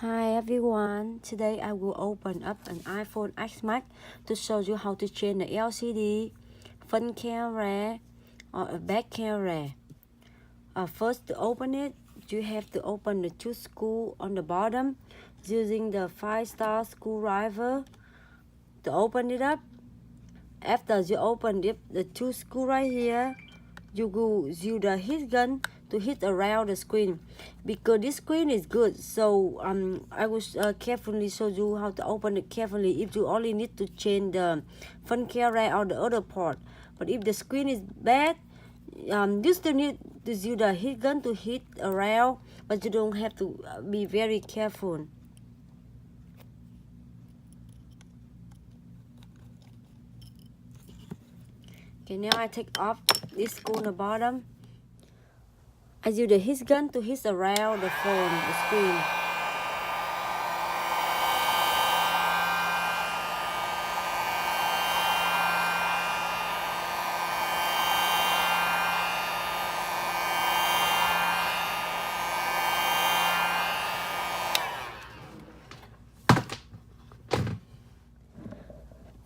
Hi everyone, today I will open up an iPhone X Max to show you how to change the LCD, front camera or a back camera. First, to open it, you have to open the two screws on the bottom using the 5-star screwdriver to open it up. After you open it, the two screws right here, you go use the heat gun to hit around the screen because this screen is good. So I will carefully show you how to open it carefully if you only need to change the front camera or the other part. But if the screen is bad, you still need to use the heat gun to hit around, but you don't have to be very careful. Okay, now I take off this screw on the bottom. I use the heat gun to hit around the phone, the screen.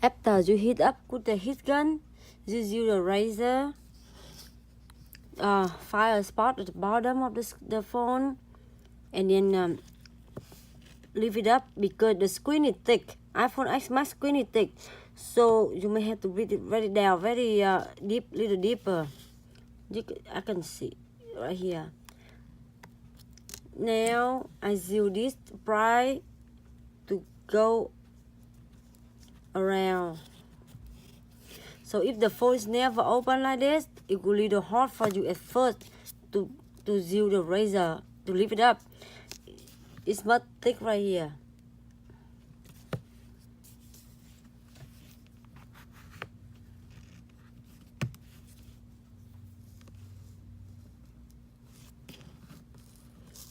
After you heat up with the heat gun, you use the razor, fire a spot at the bottom of the phone, and then leave it up because the screen is thick. iPhone X Max screen is thick, so you may have to read it very down, very deep, little deeper. I can see right here. Now I use this pry to go around. So if the phone is never open like this, it will be a little hard for you at first to use the razor to lift it up. It's much thick right here.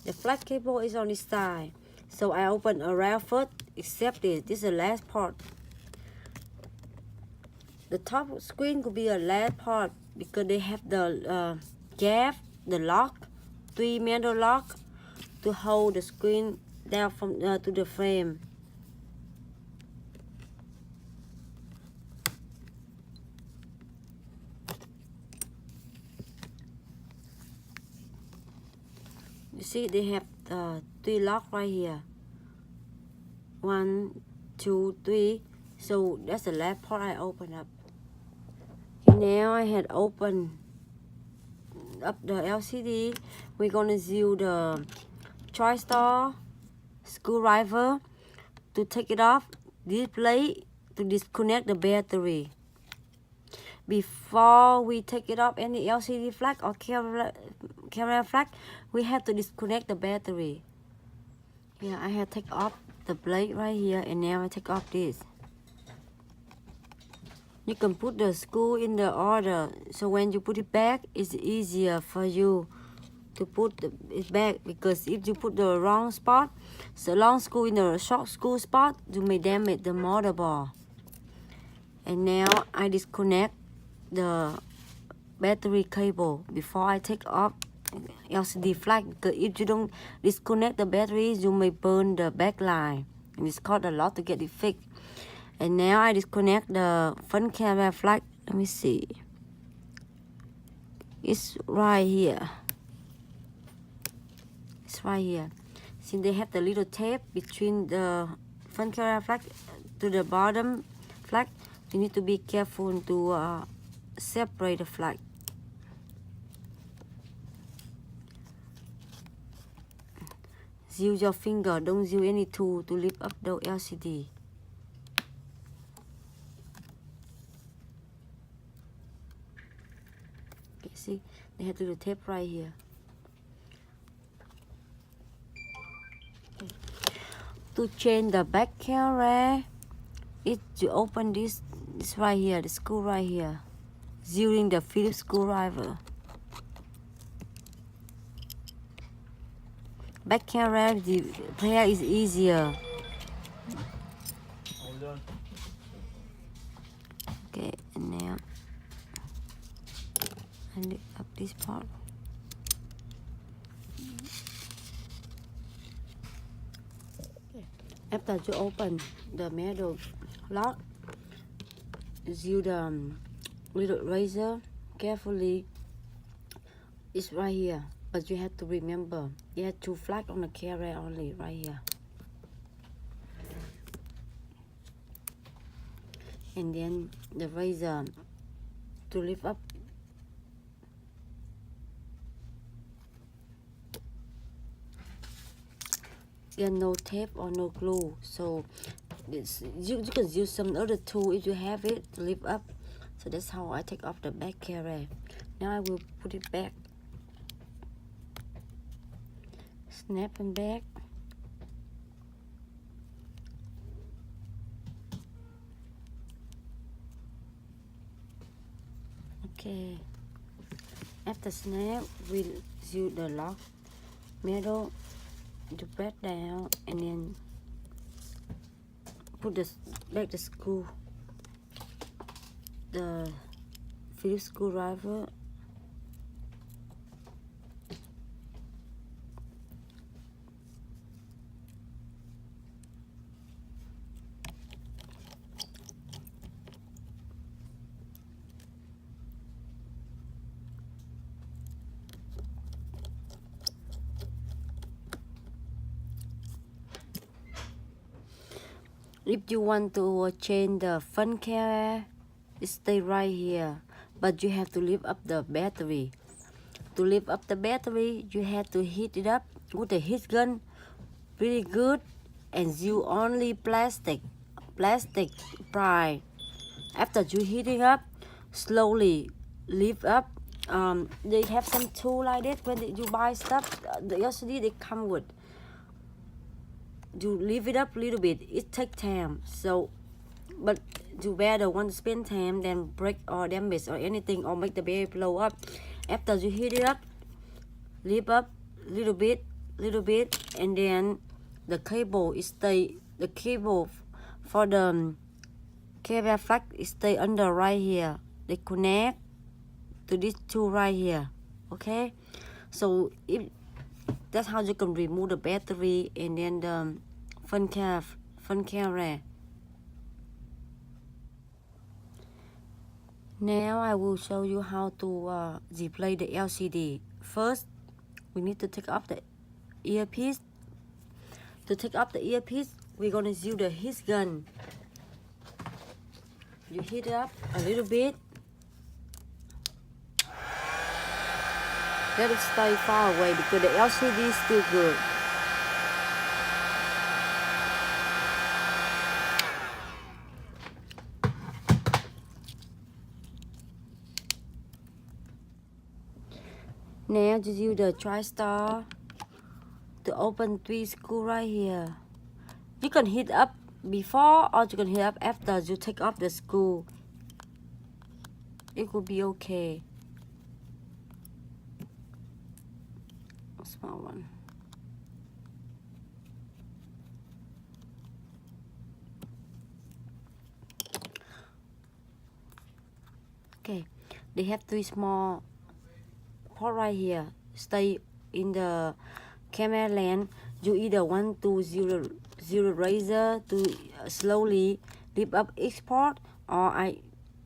The flat cable is on this side, so I open around first, except this. This is the last part. The top screen could be a last part because they have the gap, the lock, 3 metal lock to hold the screen down from to the frame. You see, they have 3 lock right here. 1, 2, 3. So that's the last part I open up. Now I had opened up the LCD. We're gonna use the tri-star screwdriver to take it off this plate to disconnect the battery. Before we take it off any LCD flag or camera flag, we have to disconnect the battery. Yeah, I have take off the plate right here, and now I take off this. You can put the screw in the order, so when you put it back, it's easier for you to put it back, because if you put the wrong spot, so long screw in the short screw spot, you may damage the motherboard. And now I disconnect the battery cable before I take off LCD flag, because if you don't disconnect the battery, you may burn the backlight, and it's cost a lot to get it fixed. And now I disconnect the front camera flag. Let me see. It's right here. It's right here. Since they have the little tape between the front camera flag to the bottom flag, you need to be careful to separate the flag. Use your finger, don't use any tool to lift up the LCD. Okay, see, they have the tape right here. Okay. To change the back camera, you open this right here, the screw right here, using the Phillips screwdriver. Back camera, the repair is easier. Okay, and now I lift up this part. After you open the middle lock, use the little razor carefully. It's right here, but you have to remember you have to flag on the carrier only right here. And then the razor to lift up. There's no tape or no glue, so you can use some other tool if you have it to lift up. So that's how I take off the back carrier. Now I will put it back. Snap and back. Okay. After snap, we'll use the lock middle to press down and then put back the screw, the Phillips screwdriver. If you want to change the front carrier, it stay right here, but you have to lift up the battery. To lift up the battery, you have to heat it up with a heat gun really good and use only plastic pry. After you heat it up, slowly lift up. They have some tool like that when you buy stuff. The LCD they come with. You lift it up a little bit. It takes time. So, but you better want to spend time than break or damage or anything or make the baby blow up. After you heat it up, lift up little bit, and then the cable is stay. The cable for the carrier flag is stay under right here. They connect to this two right here. Okay, so if that's how you can remove the battery and then the front carrier. Now I will show you how to replace the LCD. First, we need to take off the earpiece. To take off the earpiece, we're gonna use the heat gun. You heat it up a little bit. Let it stay far away because the LCD is still good. Now just use the TriStar to open 3 screws right here. You can heat up before or you can heat up after you take off the screw. It will be okay. A small one. Okay, they have 3 small port right here. Stay in the camera lens. You either want to use razor to slowly lift up each part, or I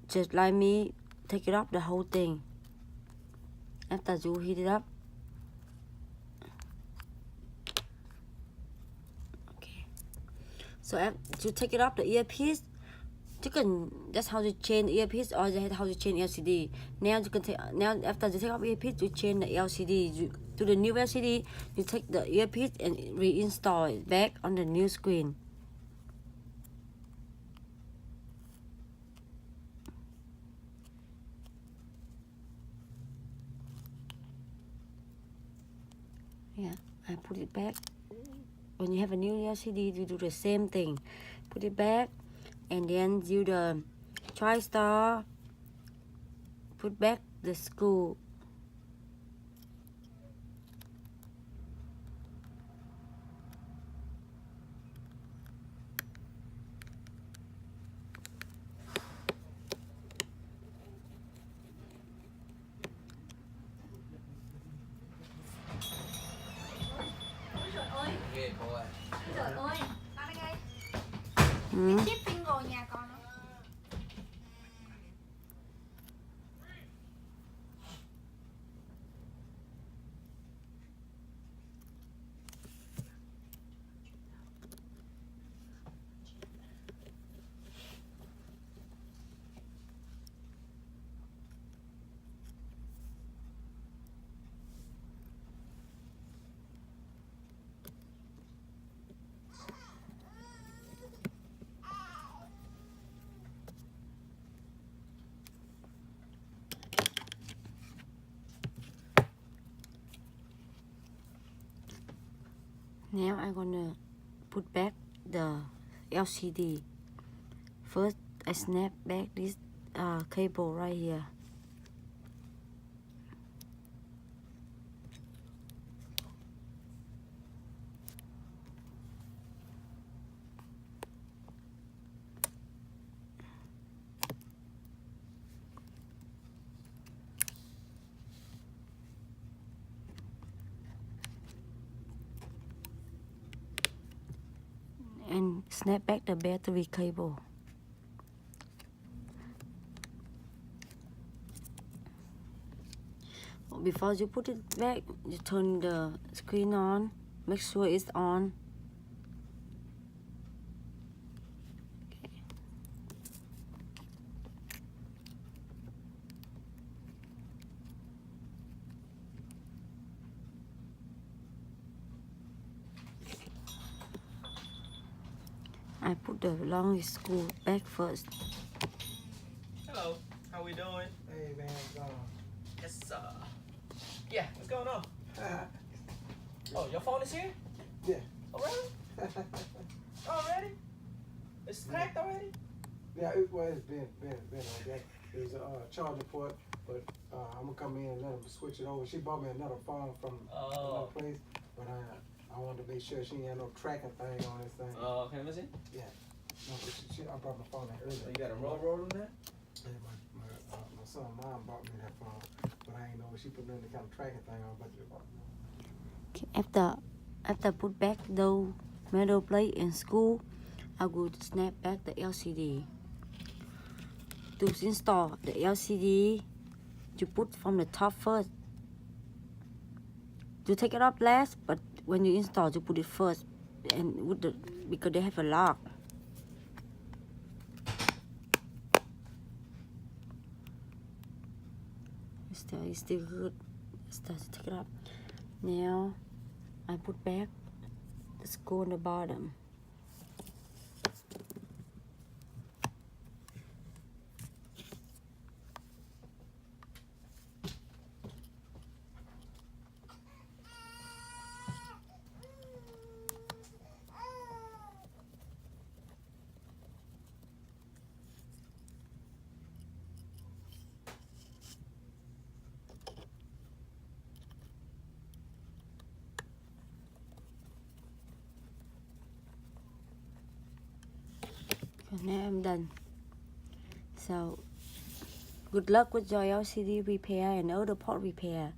just like me take it up the whole thing. After you heat it up. Okay. So after you take it up the earpiece, you can, that's how you change the earpiece or how you change LCD. Now you can take, now after you take off earpiece, you change the LCD. To the new LCD, you take the earpiece and reinstall it back on the new screen. Yeah, I put it back. When you have a new LCD, you do the same thing. Put it back. And then use the TriStar, put back the screw. Trời ơi, ba đây ngay. Ừ. Chip finger nhà con không? Now I'm gonna put back the LCD. First, I snap back this cable right here. And snap back the battery cable. Before you put it back, you turn the screen on. Make sure it's on. I put the long screw back first. Hello, how we doing? Hey man, Yes, yeah, what's going on? Oh, your phone is here? Yeah. Already? Already? It's cracked already? Yeah, it's been on that. There's a charger port, but I'm gonna come in and let them switch it over. She bought me another phone from another place, but I wanted to make sure she ain't had no tracking thing on this thing. Oh, okay, let me see. Yeah. No, I brought my phone in earlier. So you got a roll in there? Yeah, my son and mom bought me that phone, but I ain't know she put any kind of tracking thing on. But After put back the metal plate in screw, I will snap back the LCD. To install the LCD, you put from the top first. You take it off last, but when you install, you put it first, and with the because they have a lock. It's still good. Start to take it up. Now I put back the screw on the bottom. Now I'm done. So good luck with your LCD repair and other part repair.